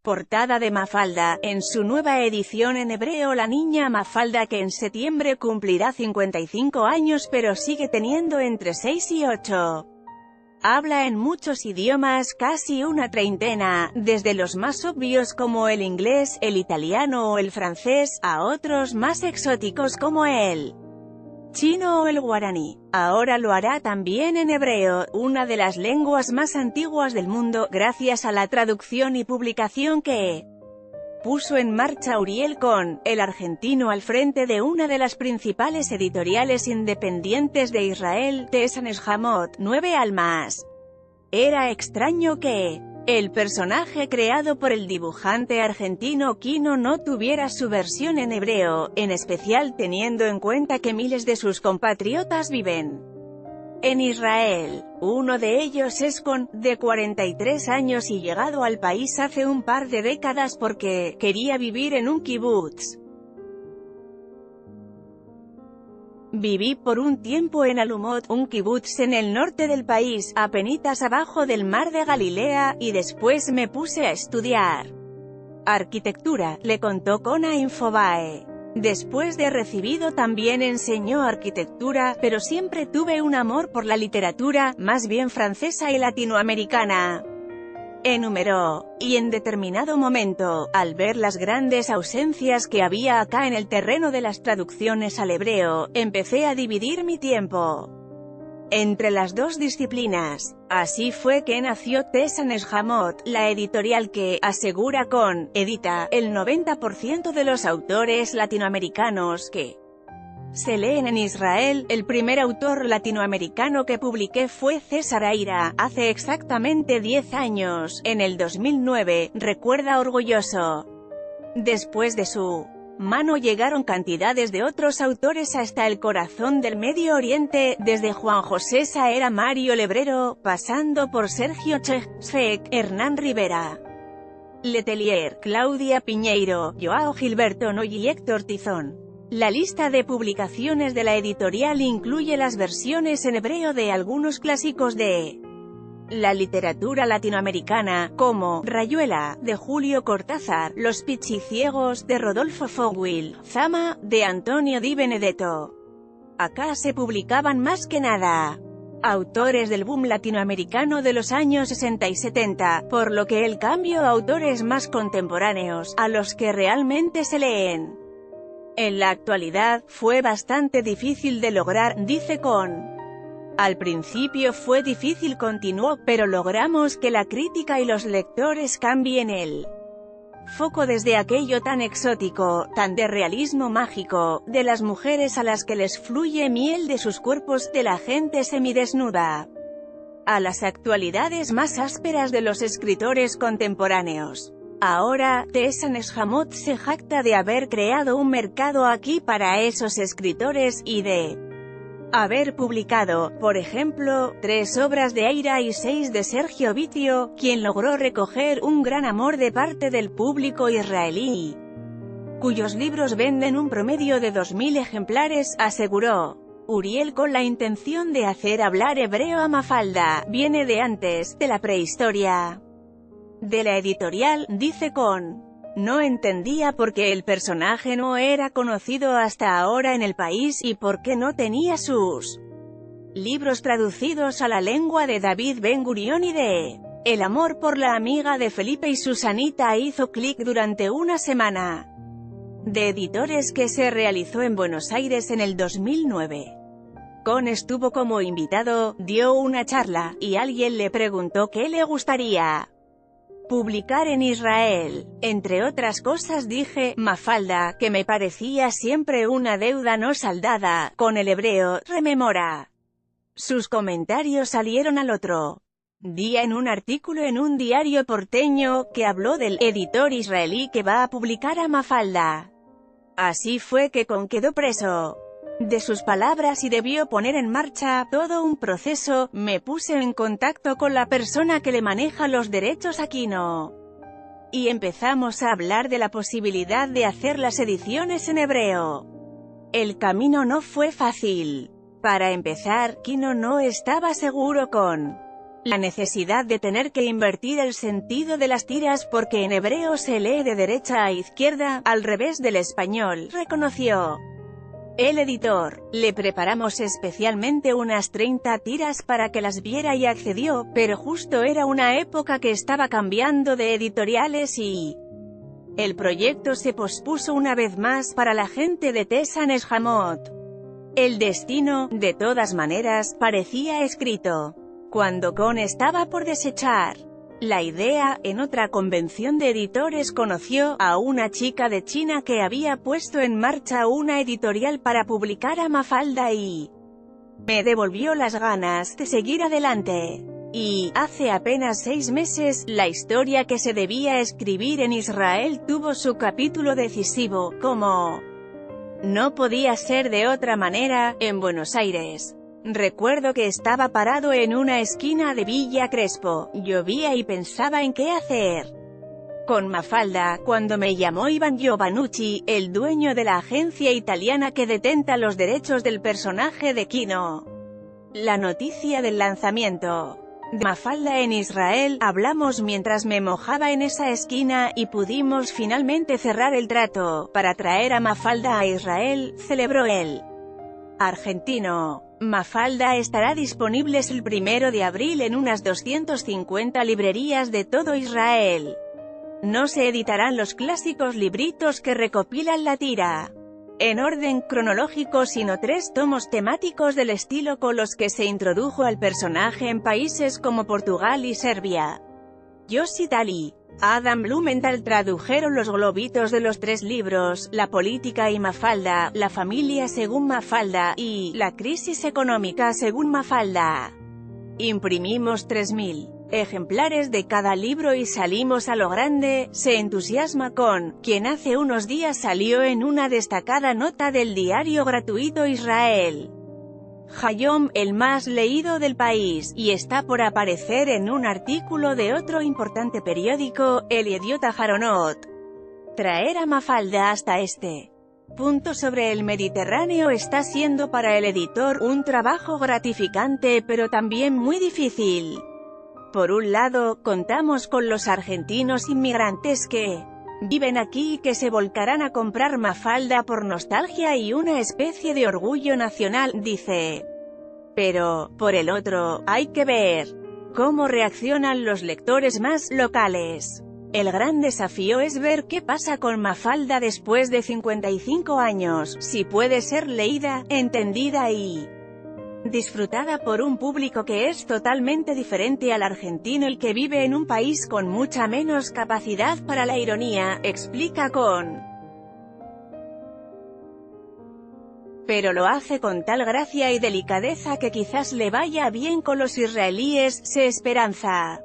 Portada de Mafalda, en su nueva edición en hebreo. La niña Mafalda, que en septiembre cumplirá 55 años pero sigue teniendo entre 6 y 8. Habla en muchos idiomas, casi una treintena, desde los más obvios como el inglés, el italiano o el francés, a otros más exóticos como el chino o el guaraní. Ahora lo hará también en hebreo, una de las lenguas más antiguas del mundo, gracias a la traducción y publicación que puso en marcha Uriel Cohn, el argentino, al frente de una de las principales editoriales independientes de Israel, Tessa Neshamot, 9 almas. Era extraño que el personaje creado por el dibujante argentino Kino no tuviera su versión en hebreo, en especial teniendo en cuenta que miles de sus compatriotas viven en Israel. Uno de ellos es Cohn, de 43 años y llegado al país hace un par de décadas porque quería vivir en un kibutz. Viví por un tiempo en Alumot, un kibutz en el norte del país, apenitas abajo del mar de Galilea, y después me puse a estudiar arquitectura, le contó Cohn a Infobae. Después de recibido también enseñó arquitectura, pero siempre tuve un amor por la literatura, más bien francesa y latinoamericana. Enumeró. Y en determinado momento, al ver las grandes ausencias que había acá en el terreno de las traducciones al hebreo, empecé a dividir mi tiempo entre las dos disciplinas. Así fue que nació Tessa Neshamot, la editorial que, asegura Cohn, edita el 90% de los autores latinoamericanos que se leen en Israel. El primer autor latinoamericano que publiqué fue César Aira, hace exactamente 10 años, en el 2009, recuerda orgulloso. Después de su mano llegaron cantidades de otros autores hasta el corazón del Medio Oriente, desde Juan José Saera, Mario Lebrero, pasando por Sergio Chejsfek, Hernán Rivera Letelier, Claudia Piñeiro, Joao Gilberto Noy y Héctor Tizón. La lista de publicaciones de la editorial incluye las versiones en hebreo de algunos clásicos de la literatura latinoamericana, como Rayuela, de Julio Cortázar, Los Pichiciegos, de Rodolfo Fogwill, Zama, de Antonio Di Benedetto. Acá se publicaban más que nada autores del boom latinoamericano de los años 60 y 70, por lo que el cambio a autores más contemporáneos, a los que realmente se leen en la actualidad, fue bastante difícil de lograr, dice Cohn. Al principio fue difícil, continuó, pero logramos que la crítica y los lectores cambien el foco desde aquello tan exótico, tan de realismo mágico, de las mujeres a las que les fluye miel de sus cuerpos, de la gente semidesnuda, a las actualidades más ásperas de los escritores contemporáneos. Ahora, Tessa Neshamot se jacta de haber creado un mercado aquí para esos escritores, y de haber publicado, por ejemplo, 3 obras de Aira y 6 de Sergio Vicio, quien logró recoger un gran amor de parte del público israelí, cuyos libros venden un promedio de 2000 ejemplares, aseguró. Uriel, con la intención de hacer hablar hebreo a Mafalda, viene de antes, de la prehistoria de la editorial, dice Cohn. No entendía por qué el personaje no era conocido hasta ahora en el país, y por qué no tenía sus libros traducidos a la lengua de David Ben Gurión y de el amor por la amiga de Felipe y Susanita hizo clic durante una semana de editores que se realizó en Buenos Aires en el 2009. Cohn estuvo como invitado, dio una charla, y alguien le preguntó qué le gustaría publicar en Israel. Entre otras cosas dije, Mafalda, que me parecía siempre una deuda no saldada con el hebreo, rememora. Sus comentarios salieron al otro día en un artículo en un diario porteño, que habló del editor israelí que va a publicar a Mafalda. Así fue que Cohn quedó preso de sus palabras y debió poner en marcha todo un proceso. Me puse en contacto con la persona que le maneja los derechos a Kino, y empezamos a hablar de la posibilidad de hacer las ediciones en hebreo. El camino no fue fácil. Para empezar, Kino no estaba seguro con la necesidad de tener que invertir el sentido de las tiras porque en hebreo se lee de derecha a izquierda, al revés del español, reconoció el editor. Le preparamos especialmente unas 30 tiras para que las viera y accedió, pero justo era una época que estaba cambiando de editoriales y el proyecto se pospuso una vez más para la gente de Tessa Neshamot. El destino, de todas maneras, parecía escrito. Cuando Cohn estaba por desechar la idea, en otra convención de editores conoció a una chica de China que había puesto en marcha una editorial para publicar a Mafalda y me devolvió las ganas de seguir adelante. Y, hace apenas 6 meses, la historia que se debía escribir en Israel tuvo su capítulo decisivo, como no podía ser de otra manera, en Buenos Aires. Recuerdo que estaba parado en una esquina de Villa Crespo, llovía y pensaba en qué hacer con Mafalda, cuando me llamó Ivan Giovannucci, el dueño de la agencia italiana que detenta los derechos del personaje de Kino. La noticia del lanzamiento de Mafalda en Israel, hablamos mientras me mojaba en esa esquina, y pudimos finalmente cerrar el trato, para traer a Mafalda a Israel, celebró el argentino. Mafalda estará disponible el 1 de abril en unas 250 librerías de todo Israel. No se editarán los clásicos libritos que recopilan la tira en orden cronológico, sino 3 tomos temáticos del estilo con los que se introdujo al personaje en países como Portugal y Serbia. Yossi Dali, Adam Blumenthal tradujeron los globitos de los 3 libros, La política y Mafalda, La familia según Mafalda, y La crisis económica según Mafalda. Imprimimos 3000 ejemplares de cada libro y salimos a lo grande, se entusiasma Cohn, quien hace unos días salió en una destacada nota del diario gratuito Israel Hayom, el más leído del país, y está por aparecer en un artículo de otro importante periódico, El Yediot Aharonot. Traer a Mafalda hasta este punto sobre el Mediterráneo está siendo para el editor un trabajo gratificante pero también muy difícil. Por un lado, contamos con los argentinos inmigrantes que viven aquí y que se volcarán a comprar Mafalda por nostalgia y una especie de orgullo nacional, dice. Pero, por el otro, hay que ver cómo reaccionan los lectores más locales. El gran desafío es ver qué pasa con Mafalda después de 55 años, si puede ser leída, entendida y disfrutada por un público que es totalmente diferente al argentino y que vive en un país con mucha menos capacidad para la ironía, explica Cohn. Pero lo hace con tal gracia y delicadeza que quizás le vaya bien con los israelíes, se esperanza.